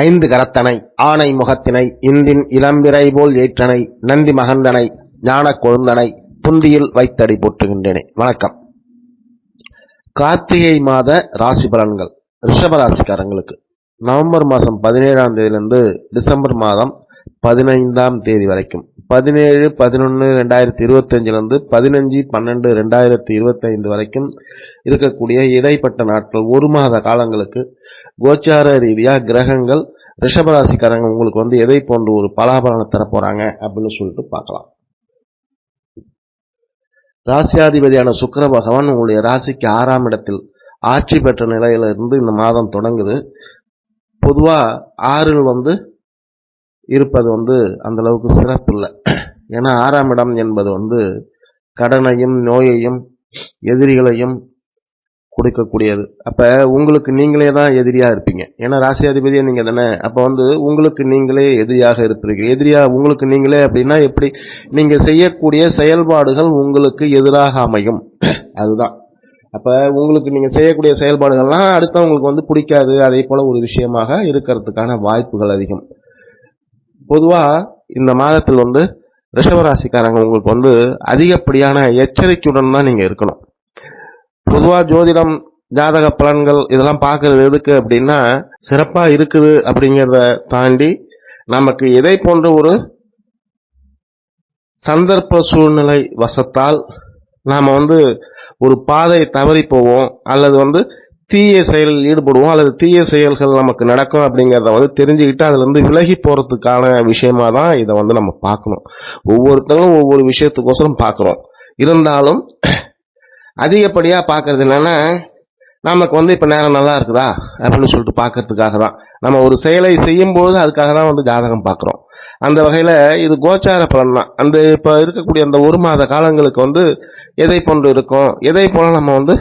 ஐந்து கரத்தனை ஆனை முகத்தினை இந்தின் இளம்பிறை போல் ஏற்றனை நந்தி மகந்தனை ஞான கொழுந்தனை புந்தியில் வைத்தடி போற்றுகின்றேனே. வணக்கம். கார்த்திகை மாத ராசி பலன்கள் ரிஷபராசிக்காரங்களுக்கு நவம்பர் மாதம் 17ஆம் தேதியிலிருந்து டிசம்பர் மாதம் 15ஆம் தேதி வரைக்கும் 17/11/2025 15/12/2025 வரைக்கும் இருக்கக்கூடிய இடைப்பட்ட நாட்கள் ஒரு மாத காலங்களுக்கு கோச்சார ரீதியா கிரகங்கள் ரிஷபராசிக்காரங்க உங்களுக்கு எதை போன்ற ஒரு பலாபலனை தரப்போறாங்க அப்படின்னு சொல்லிட்டு பார்க்கலாம். ராசியாதிபதியான சுக்கிர பகவான் உங்களுடைய ராசிக்கு 6ஆம் இடத்தில் ஆட்சி பெற்ற நிலையில இருந்து இந்த மாதம் தொடங்குது. பொதுவா 6ல் இருப்பது அந்த அளவுக்கு சிறப்பு இல்லை. ஏன்னா 6ஆம் இடம் என்பது கடனையும் நோயையும் எதிரிகளையும் கொடுக்கக்கூடியது. அப்ப உங்களுக்கு நீங்களே தான் எதிரியா இருப்பீங்க. ஏன்னா ராசியாதிபதியே நீங்க தானே. அப்ப உங்களுக்கு நீங்களே எதிரியாக இருப்பீங்க. எதிரியா உங்களுக்கு நீங்களே அப்படின்னா எப்படி? நீங்க செய்யக்கூடிய செயல்பாடுகள் உங்களுக்கு எதிராக அமையும். அதுதான். அப்ப உங்களுக்கு நீங்க செய்யக்கூடிய செயல்பாடுகள்லாம் அடுத்தவங்களுக்கு பிடிக்காது. அதே போல ஒரு விஷயமாக இருக்கிறதுக்கான வாய்ப்புகள் அதிகம். பொதுவா இந்த மாதத்தில் ரிஷபராசிக்காரங்க உங்களுக்கு அதிகப்படியான எச்சரிக்கையுடன் தான் நீங்க இருக்கணும். பொதுவா ஜோதிடம் ஜாதக பலன்கள் இதெல்லாம் பார்க்கறது எதுக்கு அப்படின்னா சிறப்பா இருக்குது அப்படிங்கிறத தாண்டி நமக்கு எதை போன்ற ஒரு சந்தர்ப்ப சூழ்நிலை வசத்தால் நாம ஒரு பாதை தவறி போவோம் அல்லது தீய செயலில் ஈடுபடுவோம் அல்லது தீய செயல்கள் நமக்கு நடக்கும் அப்படிங்கிறத தெரிஞ்சுக்கிட்டு அதுல இருந்து விலகி போறதுக்கான விஷயமா தான் இதை நம்ம பார்க்கணும். ஒவ்வொருத்தங்களும் ஒவ்வொரு விஷயத்துக்கோசரம் பார்க்கிறோம். இருந்தாலும் அதிகப்படியா பார்க்கறது என்னன்னா நமக்கு இப்ப நேரம் நல்லா இருக்குதா அப்படின்னு சொல்லிட்டு பார்க்கறதுக்காக தான் நம்ம ஒரு செயலை செய்யும் போது அதுக்காக தான் ஜாதகம் பார்க்கிறோம். அந்த வகையில இது கோச்சார பலன் தான். இப்ப இருக்கக்கூடிய அந்த ஒரு மாத காலங்களுக்கு எதை போன்று இருக்கும், எதை போல நம்ம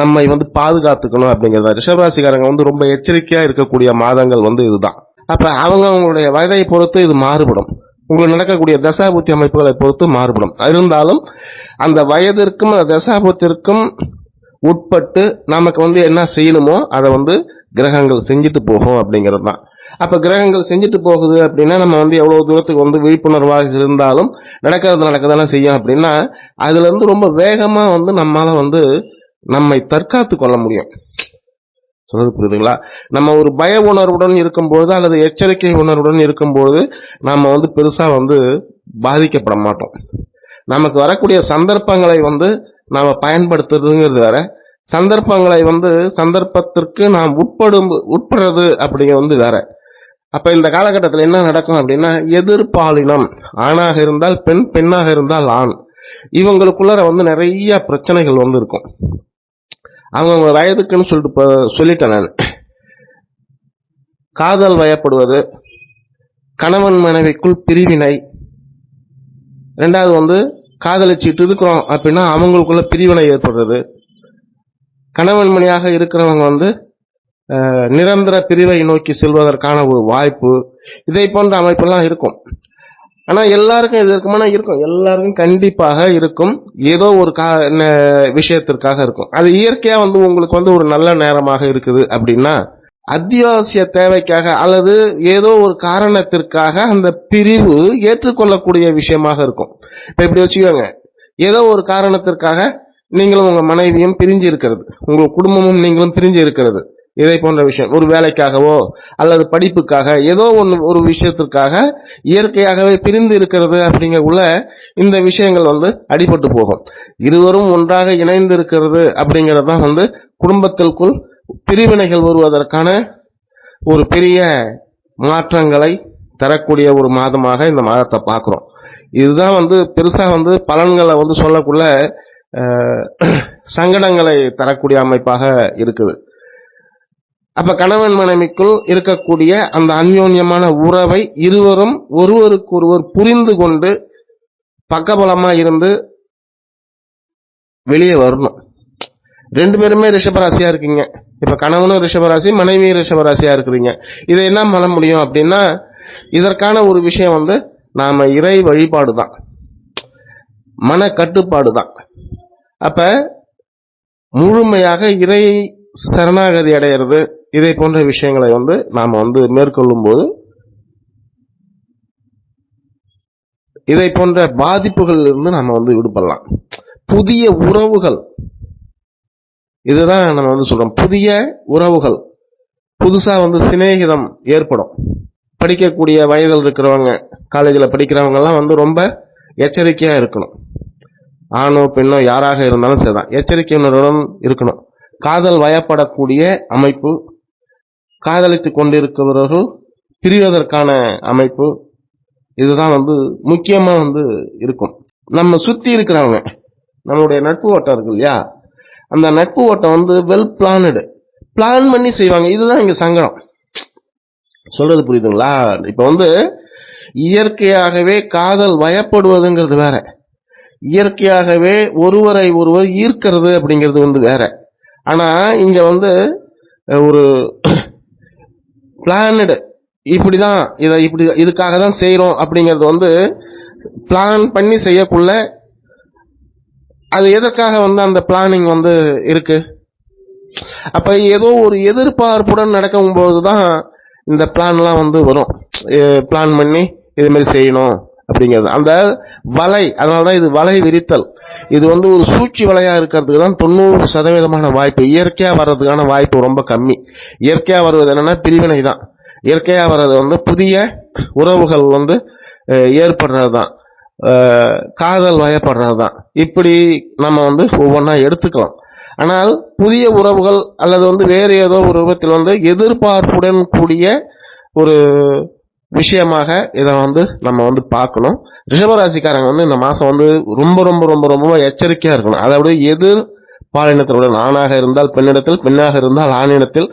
நம்மை பாதுகாத்துக்கணும் அப்படிங்கிறத ரிஷபராசிக்காரங்க ரொம்ப எச்சரிக்கையா இருக்கக்கூடிய மாதங்கள் இதுதான். அப்ப அவங்களுடைய வயதை பொறுத்து இது மாறுபடும். உங்களுக்கு நடக்கக்கூடிய தசாபுத்தி அமைப்புகளை பொறுத்து மாறுபடும். இருந்தாலும் அந்த வயதிற்கும் அந்த தசாபுத்திற்கும் உட்பட்டு நமக்கு என்ன செய்யணுமோ அதை கிரகங்கள் செஞ்சுட்டு போகும் அப்படிங்கிறது தான். அப்ப கிரகங்கள் செஞ்சுட்டு போகுது அப்படின்னா நம்ம எவ்வளவு தூரத்துக்கு விழிப்புணர்வாக இருந்தாலும் நடக்கதானே செய்யும். அப்படின்னா அதுல இருந்து ரொம்ப வேகமா நம்மால நம்மை தற்காத்து கொள்ள முடியும். சொல்றது புரியுதுங்களா? நம்ம ஒரு பய உணர்வுடன் இருக்கும்போது அல்லது எச்சரிக்கை உணர்வுடன் இருக்கும்போது நம்ம பெருசா பாதிக்கப்பட மாட்டோம். நமக்கு வரக்கூடிய சந்தர்ப்பங்களை நாம பயன்படுத்துறதுங்கிறது வேற, சந்தர்ப்பங்களை சந்தர்ப்பத்திற்கு நாம் உட்படுறது அப்படிங்கிறது வேற. அப்ப இந்த காலகட்டத்தில் என்ன நடக்கும் அப்படின்னா எதிர்பாலினம் ஆணாக இருந்தால் பெண், பெண்ணாக இருந்தால் ஆண், இவங்களுக்குள்ள நிறைய பிரச்சனைகள் இருக்கும். அவங்க வயதுக்குன்னு சொல்லிட்டேன் நான். காதல் வயப்படுவது, கணவன் மனைவிக்குள் பிரிவினை, ரெண்டாவது காதலிச்சிட்டு இருக்கிறோம் அப்படின்னா அவங்களுக்குள்ள பிரிவினை ஏற்படுறது, கணவன் மணியாக இருக்கிறவங்க நிரந்தர பிரிவை நோக்கி செல்வதற்கான ஒரு வாய்ப்பு, இதை போன்ற அமைப்பெல்லாம் இருக்கும். ஆனா எல்லாருக்கும் இது இருக்குமானா இருக்கும், எல்லாருக்கும் கண்டிப்பாக இருக்கும். ஏதோ ஒரு விஷயத்திற்காக இருக்கும். அது இயற்கையா உங்களுக்கு ஒரு நல்ல நேரமாக இருக்குது அப்படின்னா அத்தியாவசிய தேவைக்காக அல்லது ஏதோ ஒரு காரணத்திற்காக அந்த பிரிவு ஏற்றுக்கொள்ளக்கூடிய விஷயமாக இருக்கும். இப்ப இப்படி வச்சுக்கோங்க, ஏதோ ஒரு காரணத்திற்காக நீங்களும் உங்க மனைவியும் பிரிஞ்சு இருக்கிறது, உங்க குடும்பமும் நீங்களும் பிரிஞ்சு இருக்கிறது, இதை போன்ற விஷயம் ஒரு வேலைக்காகவோ அல்லது படிப்புக்காக ஏதோ ஒரு விஷயத்திற்காக இயற்கையாகவே பிரிந்து இருக்கிறது அப்படிங்கக்குள்ள இந்த விஷயங்கள் அடிபட்டு போகும். இருவரும் ஒன்றாக இணைந்து இருக்கிறது அப்படிங்கறதுதான் குடும்பத்திற்குள் பிரிவினைகள் வருவதற்கான ஒரு பெரிய மாற்றங்களை தரக்கூடிய ஒரு மாதமாக இந்த மாதத்தை பார்க்கிறோம். இதுதான் பெருசா பலன்களை சொல்லக்குள்ள சங்கடங்களை தரக்கூடிய அமைப்பாக இருக்குது. அப்ப கணவன் மனைவிக்குள் இருக்கக்கூடிய அந்த அந்யோன்யமான உறவை இருவரும் ஒருவருக்கு ஒருவர் புரிந்து கொண்டு பக்கபலமா இருந்து வெளியே வரணும். ரெண்டு பேருமே ரிஷபராசியா இருக்கீங்க. இப்ப கணவனும் ரிஷபராசி, மனைவியும் ரிஷபராசியா இருக்கிறீங்க. இதை என்ன பண்ண முடியும் அப்படின்னா இதற்கான ஒரு விஷயம் நாம இறை வழிபாடு தான், மன கட்டுப்பாடு தான். அப்ப முழுமையாக இறை சரணாகதி அடையிறது, இதை போன்ற விஷயங்களை வந்து நாம வந்து மேற்கொள்ளும் போது இதை போன்ற பாதிப்புகள் இருந்து நாம வந்து விடுபடலாம். புதிய உறவுகள், இதுதான் நம்ம வந்து சொல்றோம். புதிய உறவுகள், புதுசா வந்து சிநேகிதம் ஏற்படும். படிக்கக்கூடிய வயதில் இருக்கிறவங்க, காலேஜில் படிக்கிறவங்க எல்லாம் வந்து ரொம்ப எச்சரிக்கையா இருக்கணும். ஆணோ பெண்ணோ யாராக இருந்தாலும் சரிதான், எச்சரிக்கையுடன் இருக்கணும். காதல் வயப்படக்கூடிய அமைப்பு, காதலித்துக் கொண்டிருக்கிறவர்கள் பிரிவதற்கான அமைப்பு, இதுதான் வந்து முக்கியமா வந்து இருக்கும். நம்ம சுத்தி இருக்கிறவங்க, நம்மளுடைய நட்பு வட்டம் இருக்கு இல்லையா, அந்த நட்பு வட்டம் வந்து வெல் பிளான் பண்ணி செய்வாங்க. இதுதான் இங்க சங்கடம். சொல்றது புரியுதுங்களா? இப்ப வந்து இயற்கையாகவே காதல் வயப்படுவதுங்கிறது வேற, இயற்கையாகவே ஒருவரை ஒருவர் ஈர்க்கிறது அப்படிங்கிறது வந்து வேற. ஆனா இங்க வந்து ஒரு பிளானடு, இப்படிதான் இதை இப்படி இதுக்காக தான் செய்யறோம் அப்படிங்கிறது வந்து பிளான் பண்ணி செய்யக்குள்ள அது எதற்காக வந்து அந்த பிளானிங் வந்து இருக்கு. அப்ப ஏதோ ஒரு எதிர்பார்ப்புடன் நடக்கும் போதுதான் இந்த பிளான்லாம் வந்து வரும். பிளான் பண்ணி இது மாதிரி செய்யணும் அப்படிங்கிறது அந்த வலை. அதனாலதான் இது வலை விரித்தல். இது வந்து ஒரு சூழ்ச்சி வலையா இருக்கிறதுக்கு தான் 90% வாய்ப்பு. இயற்கையா வர்றதுக்கான வாய்ப்பு ரொம்ப கம்மி. இயற்கையா வருவது என்னன்னா பிரிவினை தான். இயற்கையா வர்றது வந்து புதிய உறவுகள் வந்து ஏற்படுறதுதான், காதல் வயப்படுறதுதான். இப்படி நம்ம வந்து ஒவ்வொன்றா எடுத்துக்கலாம். ஆனால் புதிய உறவுகள் அல்லது வந்து வேறு ஏதோ ஒரு விதத்தில் வந்து எதிர்பார்ப்புடன் கூடிய ஒரு விஷயமாக இதை வந்து நம்ம வந்து பார்க்கணும். ரிஷபராசிக்காரங்க வந்து இந்த மாசம் வந்து ரொம்ப ரொம்ப ரொம்ப ரொம்ப எச்சரிக்கையா இருக்கணும். அதாவது எதிர் பாலினத்தினுடன், ஆணாக இருந்தால் பெண்ணிடத்தில், பெண்ணாக இருந்தால் ஆணிடத்தில்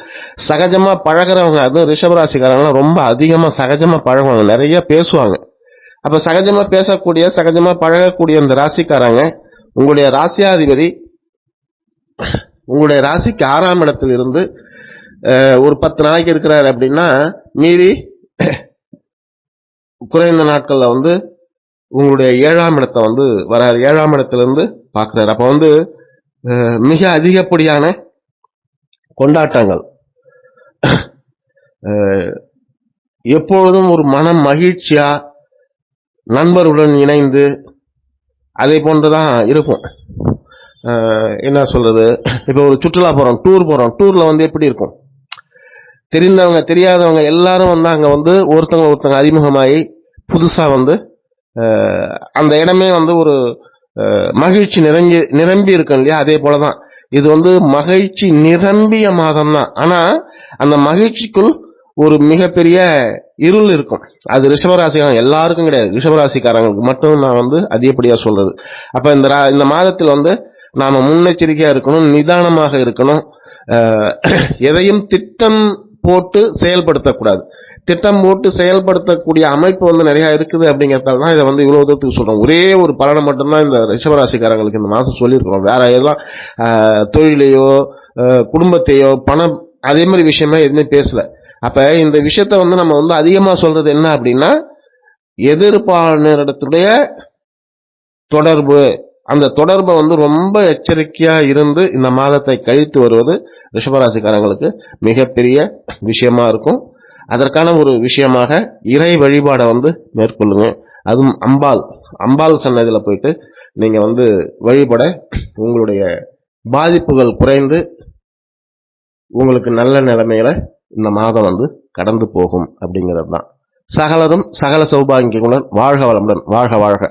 சகஜமா பழகிறவங்க. அதுவும் ரிஷபராசிக்காரங்க ரொம்ப அதிகமா சகஜமா பழகுவாங்க, நிறைய பேசுவாங்க. அப்ப சகஜமா பேசக்கூடிய, சகஜமா பழகக்கூடிய இந்த ராசிக்காரங்க, உங்களுடைய ராசியாதிபதி உங்களுடைய ராசிக்கு 6ஆம் இடத்தில் இருந்து ஒரு 10 நாளைக்கு இருக்கிறார் அப்படின்னா, மீறி குறைந்த நாட்கள்ல வந்து உங்களுடைய 7ஆம் இடத்தை வந்து வராரு. 7ஆம் இடத்திலிருந்து பார்க்கிறார். அப்ப வந்து மிக அதிகப்படியான கொண்டாட்டங்கள், எப்பொழுதும் ஒரு மனம் மகிழ்ச்சியா நண்பருடன் இணைந்து அதை போன்றுதான் இருக்கும். என்ன சொல்றது, இப்ப ஒரு சுற்றுலா போறோம், டூர் போறோம், டூர்ல வந்து எப்படி இருக்கும், தெரிந்தவங்க தெரியாதவங்க எல்லாரும் வந்து அங்க வந்து ஒருத்தங்க அறிமுகமாகி புதுசா வந்து அந்த இடமே வந்து ஒரு மகிழ்ச்சி நிரம்பி இருக்கும் இல்லையா. அதே போலதான் இது வந்து மகிழ்ச்சி நிரம்பிய மாதம் தான். ஆனா அந்த மகிழ்ச்சிக்குள் ஒரு மிகப்பெரிய இருள் இருக்கும். அது ரிஷபராசிக்காரங்க எல்லாருக்கும் கிடையாது, ரிஷபராசிக்காரங்களுக்கு மட்டும் நான் வந்து அதிகப்படியா சொல்றது. அப்ப இந்த மாதத்தில் வந்து நாம முன்னெச்சரிக்கையா இருக்கணும், நிதானமாக இருக்கணும். எதையும் திட்டம் போட்டு செயல்படுத்தக்கூடாது. திட்டம் போட்டு செயல்படுத்தக்கூடிய அமைப்பு வந்து நிறைய இருக்குது. அப்படிங்கறதால தான் இதை வந்து இவ்வளவு தூரத்துக்கு சொல்றோம். ஒரே ஒரு பலனை மட்டும்தான் இந்த ரிஷபராசிக்காரங்களுக்கு இந்த மாசம் சொல்லியிருக்கிறோம். வேற எல்லாம் தொழிலையோ குடும்பத்தையோ பணம் அதே மாதிரி விஷயமா எதுவுமே பேசல. அப்ப இந்த விஷயத்த வந்து நம்ம வந்து அதிகமா சொல்றது என்ன அப்படின்னா, எதிர்பாலினரிடத்துடைய தொடர்பு, அந்த தொடர்பை வந்து ரொம்ப எச்சரிக்கையா இருந்து இந்த மாதத்தை கழித்து வருவது ரிஷபராசிக்காரங்களுக்கு மிகப்பெரிய விஷயமா இருக்கும். அதற்கான ஒரு விஷயமாக இறை வழிபாடை வந்து மேற்கொள்ளுங்க. அதுவும் அம்பாள் சன்னதியில போயிட்டு நீங்க வந்து வழிபட உங்களுடைய பாதிப்புகள் குறைந்து உங்களுக்கு நல்ல நிலைமையில இந்த மாதம் வந்து கடந்து போகும் அப்படிங்கிறது தான். சகலரும் சகல சௌபாகியங்களுடன் வாழ்க வளமுடன், வாழ்க வாழ்க.